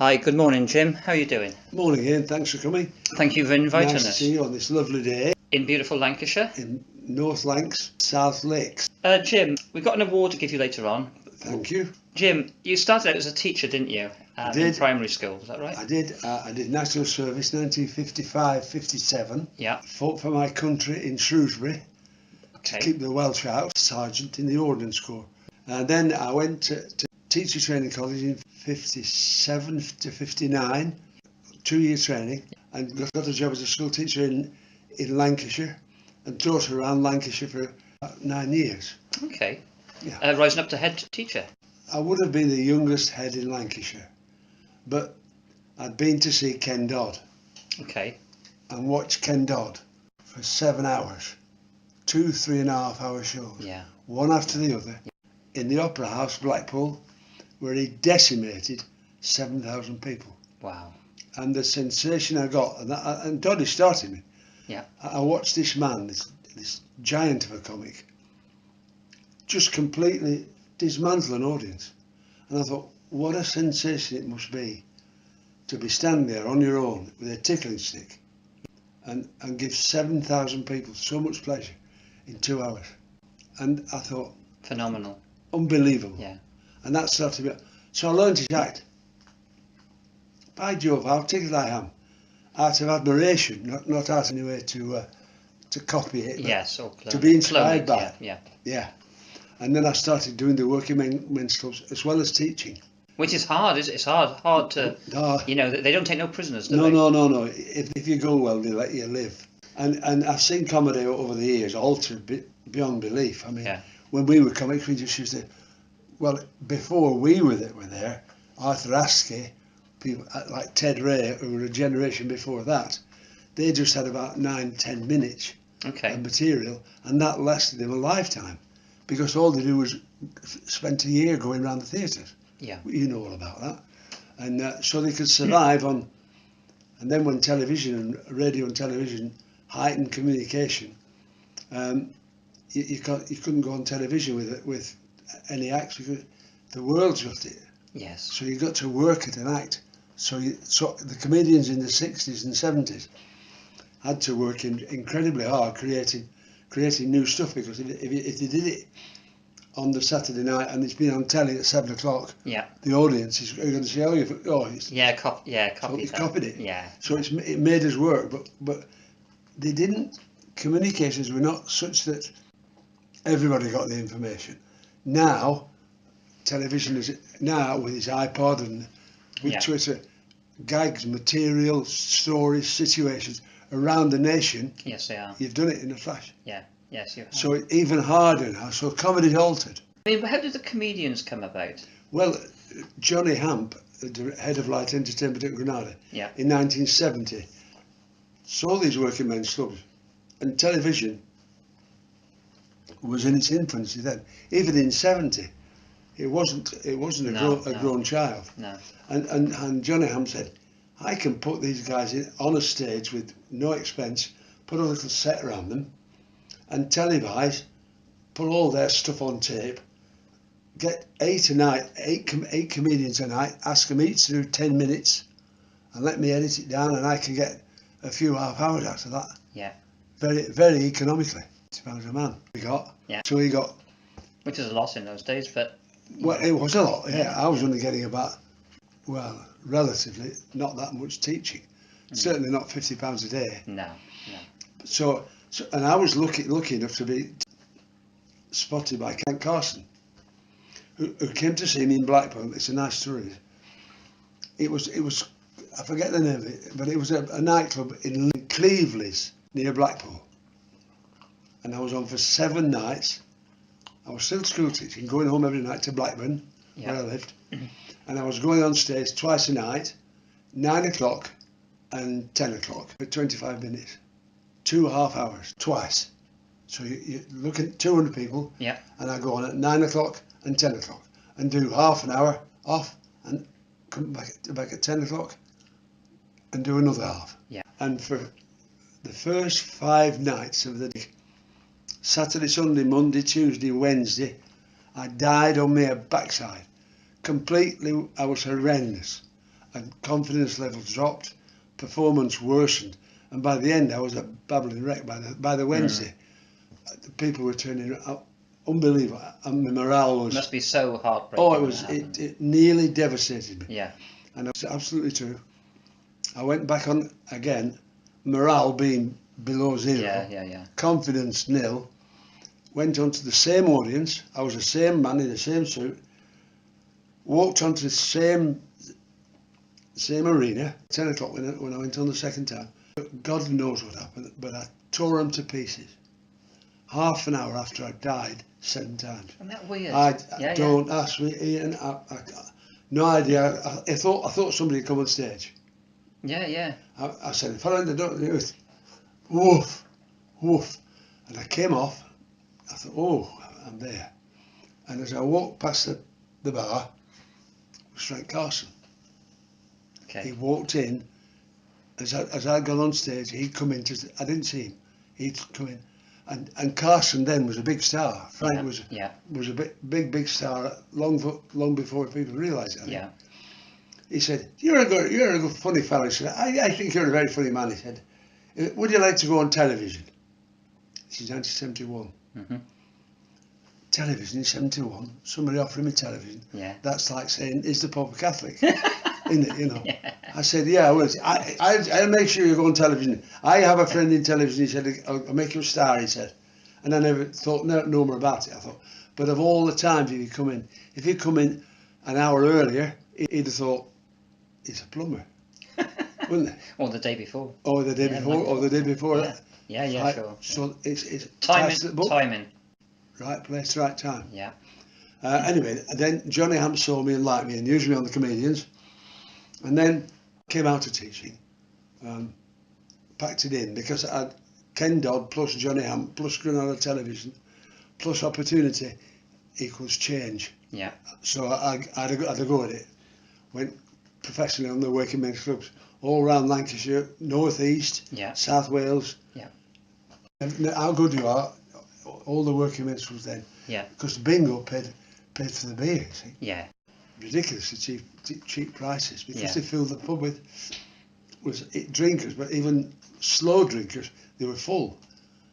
Hi, good morning, Jim. How are you doing? Morning, Ian. Thanks for coming. Thank you for inviting Nice us. to see you on this lovely day In beautiful Lancashire. in North Lancs, South Lakes. Jim, we've got an award to give you later on. Thank you. Jim, you started out as a teacher, didn't you? In primary school, is that right? I did. I did National Service 1955-57. Yeah. Fought for my country in Shrewsbury Okay. to keep the Welsh out. Sergeant in the Ordnance Corps. And then I went to Teacher Training College in 57 to 59. 2-year training, and got a job as a school teacher in Lancashire and taught around Lancashire for about 9 years. Okay. Yeah. Rising up to head teacher. I would have been the youngest head in Lancashire, but I'd been to see Ken Dodd. Okay. And watched Ken Dodd for 7 hours, 2 3.5-hour shows, Yeah. one after the other, in the Opera House, Blackpool, where he decimated 7,000 people. Wow. And the sensation I got, and Doddy started me. Yeah. I watched this man, this giant of a comic, just completely dismantle an audience. And I thought, what a sensation it must be to be standing there on your own with a tickling stick and give 7,000 people so much pleasure in 2 hours. And I thought, phenomenal. Unbelievable. Yeah. And that started me. So I learned his act. By Jove, how tickled I am. Out of admiration, not out of any way to copy it, but yes, or to be inspired by it. Yeah. Yeah. And then I started doing the working men's clubs as well as teaching. Which is hard, it's hard to, they don't take no prisoners, do they? No. If you go well, they let you live. And I've seen comedy over the years alter beyond belief. I mean, when we were comics, we just used to, before we were there, Arthur Askey, people like Ted Ray, who were a generation before that, they just had about 9-10 minutes of material, and that lasted them a lifetime, because all they do was spent a year going around the theatres. Yeah, you know all about that, and so they could survive on. And then when television and radio and television heightened communication, you couldn't go on television with any acts because the world's got it. Yes. So you got to work at an act. So the comedians in the 60s and 70s had to work incredibly hard creating new stuff, because if they did it on the Saturday night and it's been on telly at 7 o'clock, the audience is going to say, copied it. Yeah. So it made us work, but they didn't. Communications were not such that everybody got the information. Now, television is now with its iPod and with Twitter, gags, material, stories, situations around the nation. Yes, they are. You've done it in a flash. Yeah. Yes, you have. So it's even harder now. So comedy's altered. I mean, how did the comedians come about? Well, Johnny Hamp, the head of Light Entertainment at Granada, in 1970, saw these working men's clubs, and television was in its infancy then. Even in 70, it wasn't a grown child. No. And Johnny Hamp said, I can put these guys on a stage with no expense, put a little set around them, and televise, put all their stuff on tape, get eight comedians a night, ask them each to do 10 minutes, and let me edit it down, and I can get a few half hours out of that. Yeah. Very, very economically. £50 a man we got. Yeah. So he got. Which is a lot in those days, but. Well, it was a lot. Yeah, I was only getting about, relatively not that much teaching. Certainly not £50 a day. No. So and I was lucky enough to be spotted by Kent Carson, who came to see me in Blackpool. It's a nice story. It was I forget the name of it, but it was a nightclub in Cleveley's near Blackpool, and I was on for 7 nights. I was still school teaching, going home every night to Blackburn, where I lived, and I was going on stage twice a night, 9 o'clock and 10 o'clock for 25 minutes. 2.5 hours, twice. So you look at 200 people, and I go on at 9 o'clock and 10 o'clock, and do half an hour off, and come back at 10 o'clock, and do another half. And for the first 5 nights of the day, Saturday, Sunday, Monday, Tuesday, Wednesday, I died on my backside. Completely, I was horrendous. and confidence levels dropped, performance worsened, and by the end I was a babbling wreck. By the Wednesday, the people were turning out unbelievable, and my morale was. Must be so heartbreaking. Oh, it nearly devastated me. Yeah. And it's absolutely true. I went back on again, morale being below zero, Yeah. confidence nil. Went on to the same audience. I was the same man in the same suit. Walked onto the same arena. 10 o'clock when I went on the second time. God knows what happened, but I tore them to pieces. Half an hour after I died 7 times. Isn't that weird? Don't ask me, Ian. I no idea. I thought somebody had come on stage. Yeah. I said, if I don't do it, woof, woof. And I came off. I thought, oh, I'm there. And as I walked past the bar, it was Frank Carson. Okay. He walked in. As I'd gone on stage, he'd come in. I didn't see him. He'd come in. And Carson then was a big star. Frank was a big star long before people realised it. Yeah. He said, "You're a good funny fellow." He said, "I think you're a very funny man." He said, "Would you like to go on television?" This is 1971. Mm-hmm. Television in 71. Somebody offering me television. Yeah. That's like saying, "Is the Pope a Catholic?" Isn't it? You know. Yeah. I said, "Yeah, well, I'll make sure you go on television. I have a friend in television." He said, "I'll make you a star." He said, and I never thought no more about it. I thought, but of all the times if you come in an hour earlier, he'd have thought he's a plumber, wouldn't it? Or the day before. Or the day before. Or the day before. Yeah, right? Sure. So it's timing. Right place, right time. Yeah. Anyway, then Johnny Hamp saw me and liked me and used me on the comedians, and then came out of teaching, packed it in because I had Ken Dodd plus Johnny Hamp plus Granada Television plus opportunity equals change. Yeah. So I had a go at it. Went professionally on the working men's clubs all around Lancashire, North East, South Wales. Yeah. And how good you are, all the working men's clubs then. Yeah. Because bingo paid for the beer, you see. Yeah. Ridiculously cheap prices because they filled the pub with drinkers, but even slow drinkers, they were full.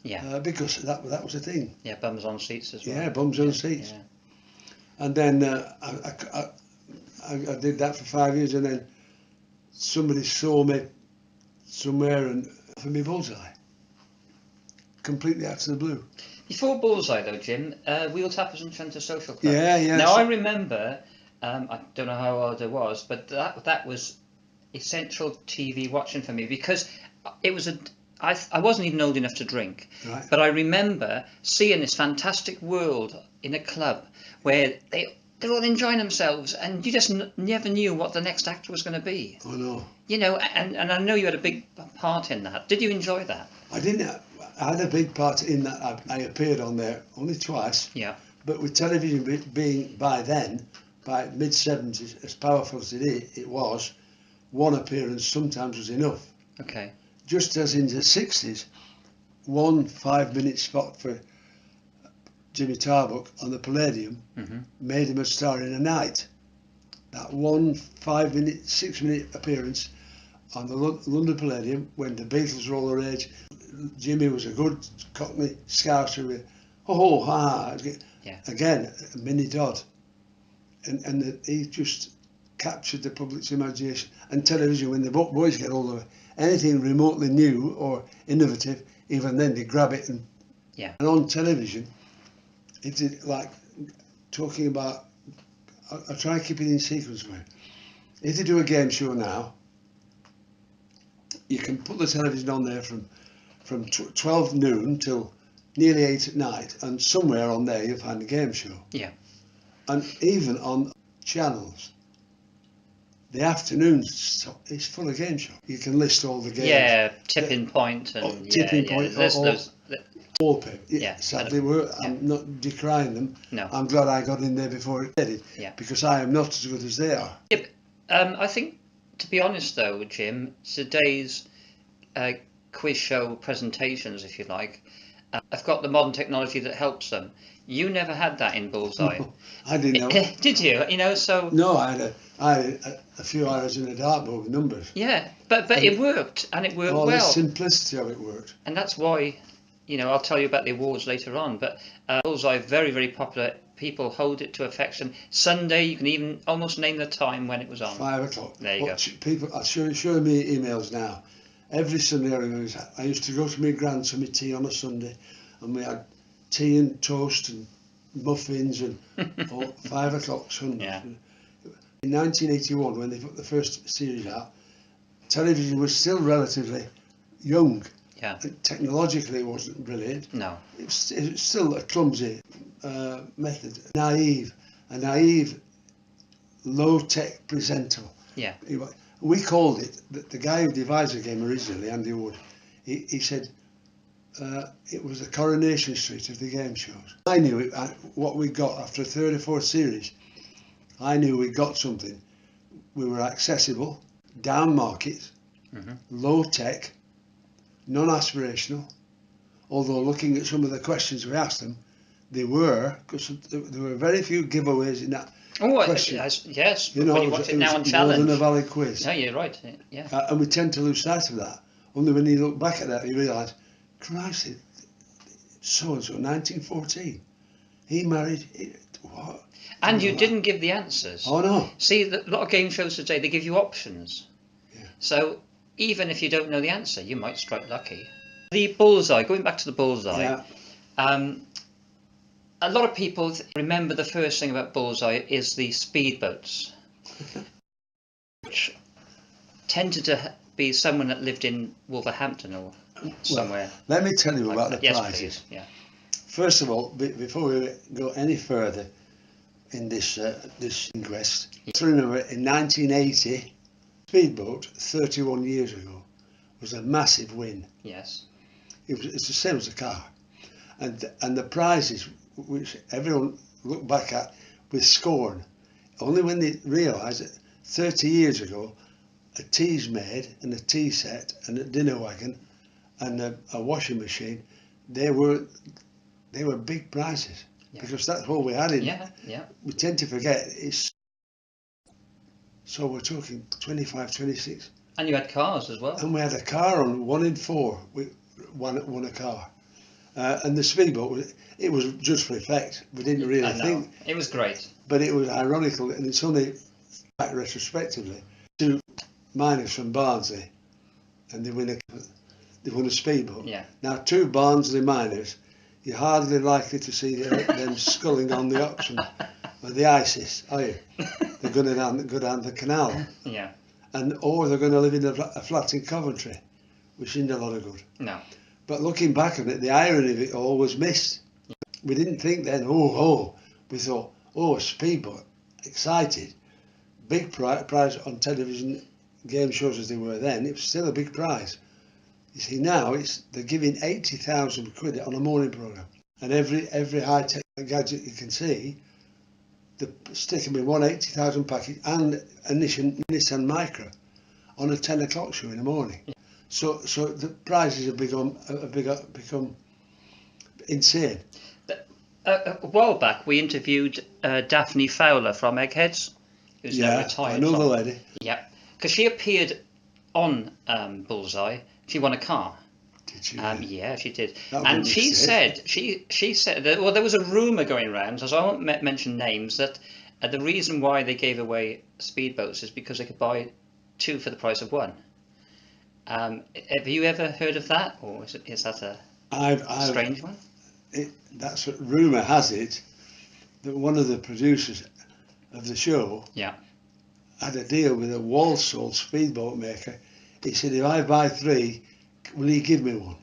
Yeah. Because that was a thing. Yeah, bums on seats as well. Yeah, bums on seats. Yeah. And then I did that for 5 years, and then somebody saw me somewhere and offered me Bullseye. Completely out of the blue. Before Bullseye though, Jim, Wheel Tappers and Trent Social Club. Yeah. Now I remember, I don't know how old I was, but that was essential TV watching for me because it was I wasn't even old enough to drink, right. But I remember seeing this fantastic world in a club where they're all enjoying themselves, and you just never knew what the next act was going to be. Oh no. You know, and I know you had a big part in that. Did you enjoy that? I didn't. I had a big part in that. I appeared on there only twice. Yeah. But with television being by mid-70s, as powerful as it was, one appearance sometimes was enough. Okay. Just as in the 60s, 1 5-minute spot for Jimmy Tarbuck on the Palladium made him a star in a night. That 1 5-minute, 6-minute appearance on the London Palladium when the Beatles were all the rage. Jimmy was a good Cockney Scouser with again, a mini Dodd, and he just captured the public's imagination. And television, when the boys get hold of anything remotely new or innovative, even then they grab it and on television, it's like talking about. I'll try and keep it in sequence for you. If you do a game show now, you can put the television on there from 12 noon till nearly 8 at night, and somewhere on there you'll find a game show. Yeah. And even on channels, the afternoons is full of game show. You can list all the games. Yeah, Tipping Point and Tipping Point. Wallpaper. Yeah. Sadly, I'm not decrying them. No. I'm glad I got in there before it did. Yeah. Because I am not as good as they are. Yeah, I think, to be honest though, Jim, today's quiz show presentations, if you like, I've got the modern technology that helps them. You never had that in Bullseye. No, I didn't know. Did you? You know, so No, I had a few hours in the dartboard with numbers. yeah, but And it worked, and it worked all the well, simplicity of it worked. and that's why, you know, I'll tell you about the awards later on. But Bullseye, very, very popular. People hold it to affection. Sunday, you can even almost name the time when it was on. 5 o'clock. There you go. People are showing me emails now. Every Sunday I used to go to my grand's for my tea on a Sunday, and we had tea and toast and muffins and all 5 o'clock Sunday. Yeah. In 1981, when they put the first series out, television was still relatively young. Yeah. Technologically, it wasn't brilliant. No. It was still a clumsy method, a naive, low-tech presenter. Yeah. We called it, the guy who devised the game originally, Andy Wood, he said it was the Coronation Street of the game shows. I knew it, what we got after a third or fourth series. I knew we got something. We were accessible, down market, low-tech, non-aspirational, although looking at some of the questions we asked them, because there were very few giveaways in that question. Yes, You know, when you watch it now on more Challenge. than a valid quiz. No, you're right, yeah. And we tend to lose sight of that. Only when you look back at that, you realise, Christ, so-and-so, 1914, he married, what? And you didn't give the answers. Oh, no. See, a lot of game shows today, they give you options. Yeah. So even if you don't know the answer, you might strike lucky. The Bullseye, going back to the Bullseye, a lot of people remember the first thing about Bullseye is the speedboats, which tended to be someone that lived in Wolverhampton or somewhere. Let me tell you about the Yes, prizes. please. Yeah. First of all, before we go any further in this inquest, to remember in 1980, speedboat 31 years ago was a massive win. Yes. It's the same as a car, and the prizes which everyone looked back at with scorn, only when they realised that 30 years ago a tea's made and a tea set and a dinner wagon and a washing machine, they were big prizes, because that's all we had in it. Yeah. We tend to forget so we're talking 25, 26. And you had cars as well. And we had a car on 1 in 4. We won a car. And the speedboat, it was just for effect. We didn't really think. It was great. But it was ironical, and it's only back retrospectively. 2 miners from Barnsley, and they won a speedboat. Yeah. Now 2 Barnsley miners, you're hardly likely to see them sculling on the Oxford or the ISIS, are you? They're going to go down the canal. Yeah. Or they're going to live in a flat in Coventry, which isn't a lot of good. No. But looking back on it, the irony of it all was missed. We didn't think then, we thought, a speedboat, excited, big prize on television game shows as they were then. It was still a big prize. You see, now they're giving 80,000 quid on a morning programme, and every high-tech gadget you can see, they're sticking me one 80,000 package and a Nissan Micra on a 10 o'clock show in the morning. Yeah. So the prizes have become insane. A while back, we interviewed Daphne Fowler from Eggheads, who's now retired. I know the lady. Yeah, because she appeared on Bullseye. She won a car. Did she? Yeah, she did. That And she said that, well, there was a rumour going around, as I won't mention names, that the reason why they gave away speedboats is because they could buy 2 for the price of 1. Have you ever heard of that, or is that a strange one? That's what rumour has it, that one of the producers of the show had a deal with a Walsall speedboat maker. He said, if I buy 3, will you give me 1?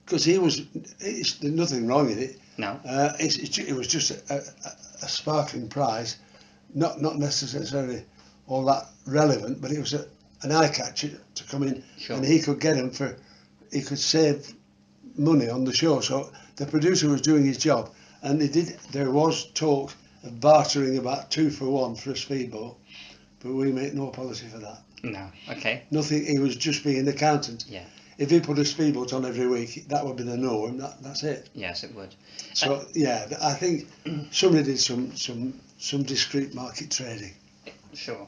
Because there's nothing wrong in it. No. It was just a sparkling prize, not necessarily all that relevant, but it was an eye catcher to come in, and he could get them he could save money on the show. So the producer was doing his job, and there was talk of bartering about 2 for 1 for a speedboat, but we make no policy for that. No. Okay. Nothing. He was just being an accountant. Yeah. if he put a speedboat on every week, that would be the norm. That's it. Yes, it would. So yeah, I think somebody did some discreet market trading. Sure.